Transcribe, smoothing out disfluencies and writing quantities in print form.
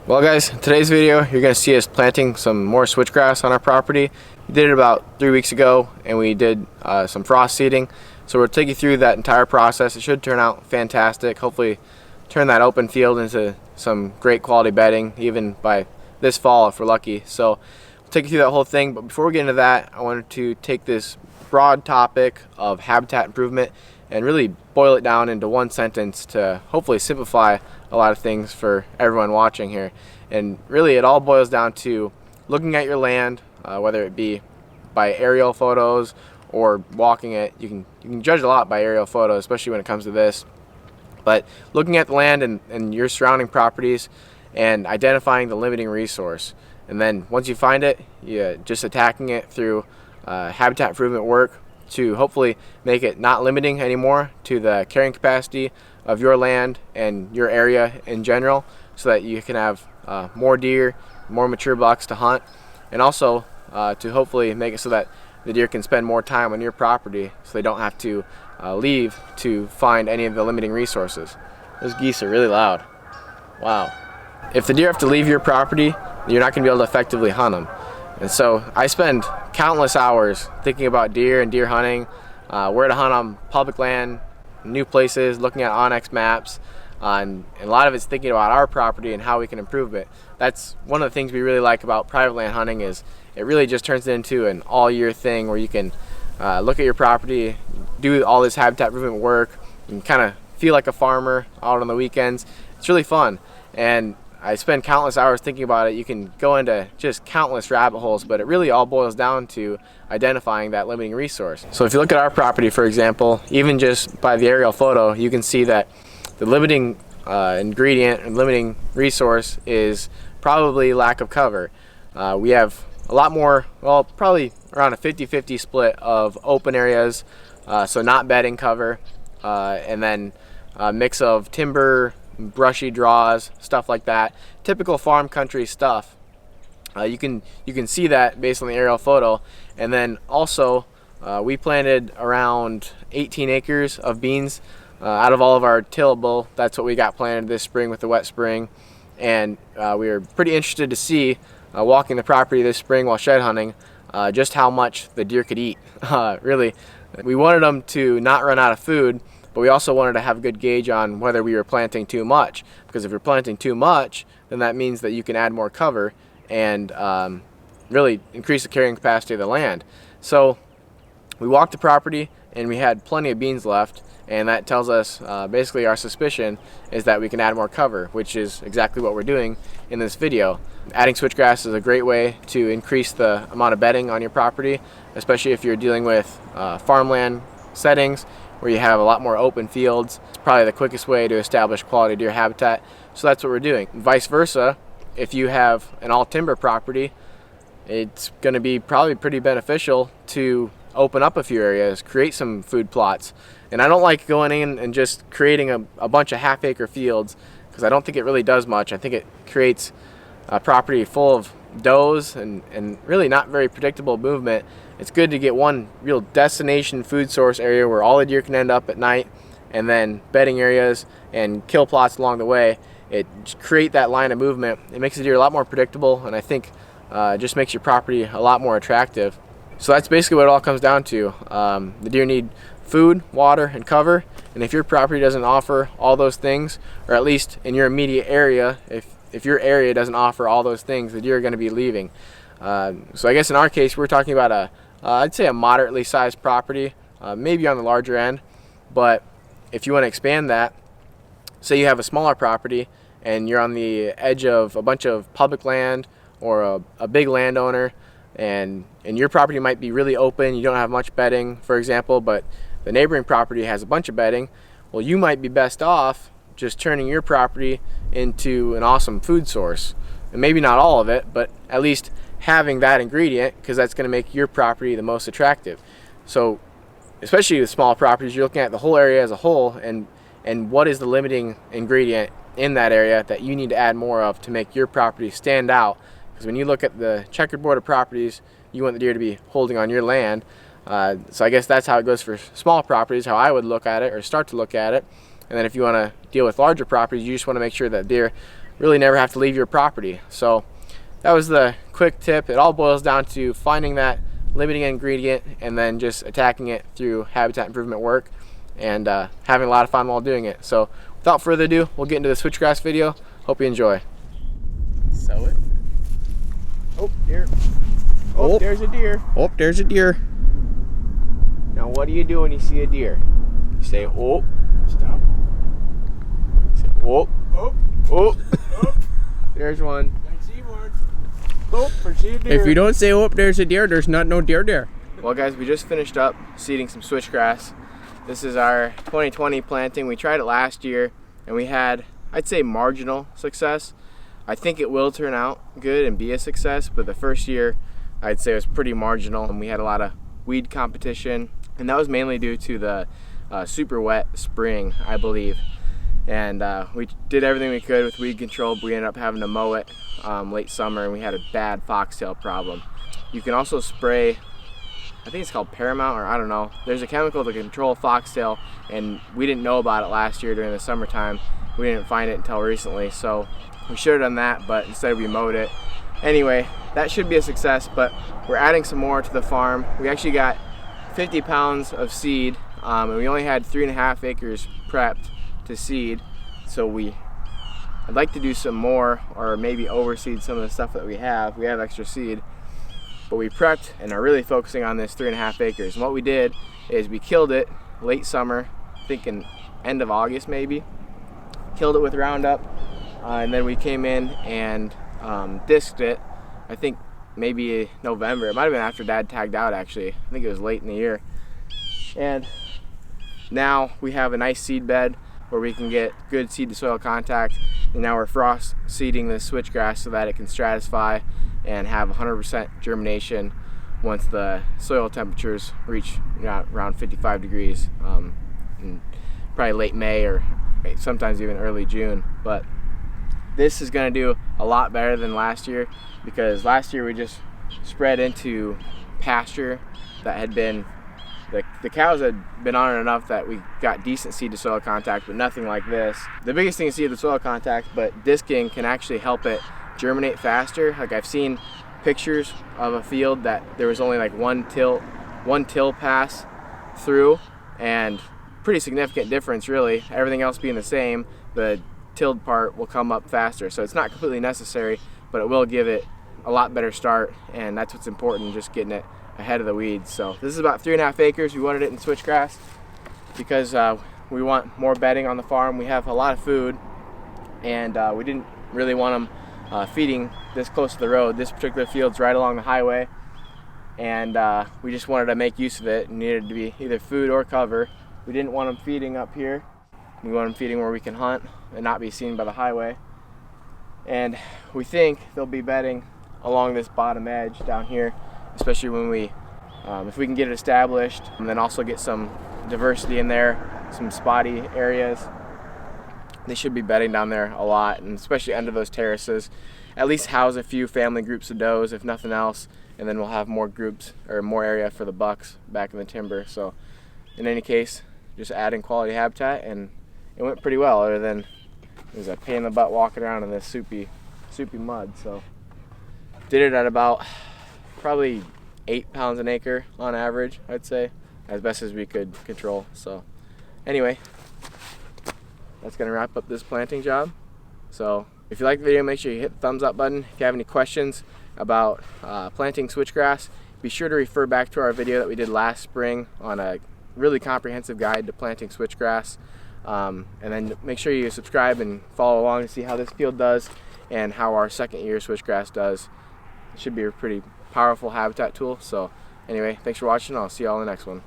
Well guys, in today's video you're going to see us planting some more switchgrass on our property. We did it about 3 weeks ago and we did some frost seeding. So we'll take you through that entire process. It should turn out fantastic. Hopefully turn that open field into some great quality bedding even by this fall if we're lucky. So we'll take you through that whole thing, but before we get into that I wanted to take this broad topic of habitat improvement and really boil it down into one sentence to hopefully simplify a lot of things for everyone watching here. And really it all boils down to looking at your land, whether it be by aerial photos or walking it. You can judge a lot by aerial photos, especially when it comes to this. But looking at the land and your surrounding properties and identifying the limiting resource. And then once you find it, you just attacking it through habitat improvement work to hopefully make it not limiting anymore to the carrying capacity of your land and your area in general, so that you can have more deer, more mature bucks to hunt, and also to hopefully make it so that the deer can spend more time on your property so they don't have to leave to find any of the limiting resources. Those geese are really loud. Wow. If the deer have to leave your property, you're not going to be able to effectively hunt them. And so I spend countless hours thinking about deer and deer hunting, where to hunt on public land, new places, looking at onX maps, and a lot of it's thinking about our property and how we can improve it. That's one of the things we really like about private land hunting, is it really just turns it into an all-year thing where you can look at your property, do all this habitat improvement work, and kind of feel like a farmer out on the weekends. It's really fun, and I spend countless hours thinking about it. You can go into just countless rabbit holes, but it really all boils down to identifying that limiting resource. So if you look at our property, for example, even just by the aerial photo, you can see that the limiting ingredient and limiting resource is probably lack of cover. We have a lot more, well, probably around a 50-50 split of open areas, so not bedding cover, and then a mix of timber, brushy draws, stuff like that. Typical farm country stuff. You can see that based on the aerial photo. And then also we planted around 18 acres of beans out of all of our tillable. That's what we got planted this spring with the wet spring. And we were pretty interested to see, walking the property this spring while shed hunting, just how much the deer could eat. Really, we wanted them to not run out of food, but we also wanted to have a good gauge on whether we were planting too much, because if you're planting too much, then that means that you can add more cover and really increase the carrying capacity of the land. So we walked the property and we had plenty of beans left, and that tells us basically our suspicion is that we can add more cover, which is exactly what we're doing in this video. Adding switchgrass is a great way to increase the amount of bedding on your property, especially if you're dealing with farmland settings where you have a lot more open fields. It's probably the quickest way to establish quality deer habitat. So that's what we're doing. Vice versa, if you have an all timber property, it's going to be probably pretty beneficial to open up a few areas, create some food plots. And I don't like going in and just creating a bunch of half-acre fields, because I don't think it really does much. I think it creates a property full of does and really not very predictable movement. It's good to get one real destination food source area where all the deer can end up at night, and then bedding areas and kill plots along the way. It create that line of movement. It makes the deer a lot more predictable, and I think just makes your property a lot more attractive. So that's basically what it all comes down to. The deer need food, water, and cover, and if your property doesn't offer all those things, or at least in your immediate area, if your area doesn't offer all those things, the deer are going to be leaving. So I guess in our case, we're talking about I'd say a moderately sized property, maybe on the larger end. But if you want to expand that, say you have a smaller property and you're on the edge of a bunch of public land or a big landowner, and your property might be really open, you don't have much bedding, for example, but the neighboring property has a bunch of bedding, well, you might be best off just turning your property into an awesome food source. And maybe not all of it, but at least having that ingredient, because that's going to make your property the most attractive. So especially with small properties, you're looking at the whole area as a whole, and what is the limiting ingredient in that area that you need to add more of to make your property stand out. Because when you look at the checkerboard of properties, you want the deer to be holding on your land. So I guess that's how it goes for small properties, how I would look at it or start to look at it. And then if you want to deal with larger properties, you just want to make sure that deer really never have to leave your property. So that was the quick tip. It all boils down to finding that limiting ingredient and then just attacking it through habitat improvement work and having a lot of fun while doing it. So without further ado, we'll get into the switchgrass video. Hope you enjoy. Sow it. Oh, deer. Oh, there's a deer. Oh, there's a deer. Now what do you do when you see a deer? You say, oh. Stop. You say, oh. Oh. Oh. Oh. There's one. I see one. Oh, I see a deer. If you don't say, oh, there's a deer, there's not no deer there. Well guys, we just finished up seeding some switchgrass. This is our 2020 planting. We tried it last year and we had, I'd say, marginal success. I think it will turn out good and be a success, but the first year I'd say it was pretty marginal and we had a lot of weed competition, and that was mainly due to the super wet spring, I believe. And we did everything we could with weed control, but we ended up having to mow it late summer and we had a bad foxtail problem. You can also spray, I think it's called Paramount, or I don't know. There's a chemical to control foxtail, and we didn't know about it last year during the summertime. We didn't find it until recently, so we should have done that, but instead we mowed it. Anyway, that should be a success, but we're adding some more to the farm. We actually got 50 pounds of seed, and we only had 3.5 acres prepped to seed, so I'd like to do some more, or maybe overseed some of the stuff that we have. We have extra seed, but we prepped and are really focusing on this 3.5 acres. And what we did is we killed it late summer, I think in end of August maybe. Killed it with Roundup, and then we came in and disked it, I think maybe November. It might have been after Dad tagged out actually. I think it was late in the year. And now we have a nice seed bed where we can get good seed to soil contact, and now we're frost seeding this switchgrass so that it can stratify and have 100% germination once the soil temperatures reach around 55 degrees in probably late May or sometimes even early June. But this is going to do a lot better than last year, because last year we just spread into pasture that had been, the cows had been on it enough that we got decent seed to soil contact, but nothing like this. The biggest thing is seed to soil contact, but disking can actually help it germinate faster. Like I've seen pictures of a field that there was only like one till pass through, and pretty significant difference really. Everything else being the same, the tilled part will come up faster. So it's not completely necessary, but it will give it a lot better start, and that's what's important, just getting it ahead of the weeds. So this is about 3.5 acres. We wanted it in switchgrass because we want more bedding on the farm. We have a lot of food, and we didn't really want them feeding this close to the road. This particular field's right along the highway, and we just wanted to make use of it. It needed to be either food or cover. We didn't want them feeding up here. We want them feeding where we can hunt and not be seen by the highway. And we think they'll be bedding along this bottom edge down here, especially when we, if we can get it established, and then also get some diversity in there, some spotty areas. They should be bedding down there a lot, and especially under those terraces. At least house a few family groups of does, if nothing else, and then we'll have more groups or more area for the bucks back in the timber. So in any case, just adding quality habitat, and it went pretty well, other than it was a pain in the butt walking around in this soupy mud. So did it at about probably 8 pounds an acre on average, I'd say, as best as we could control. So anyway, that's gonna wrap up this planting job. So if you like the video, make sure you hit the thumbs up button. If you have any questions about planting switchgrass, be sure to refer back to our video that we did last spring on a really comprehensive guide to planting switchgrass. And then make sure you subscribe and follow along to see how this field does and how our second year switchgrass does. It should be a pretty powerful habitat tool. So anyway, thanks for watching. I'll see you all in the next one.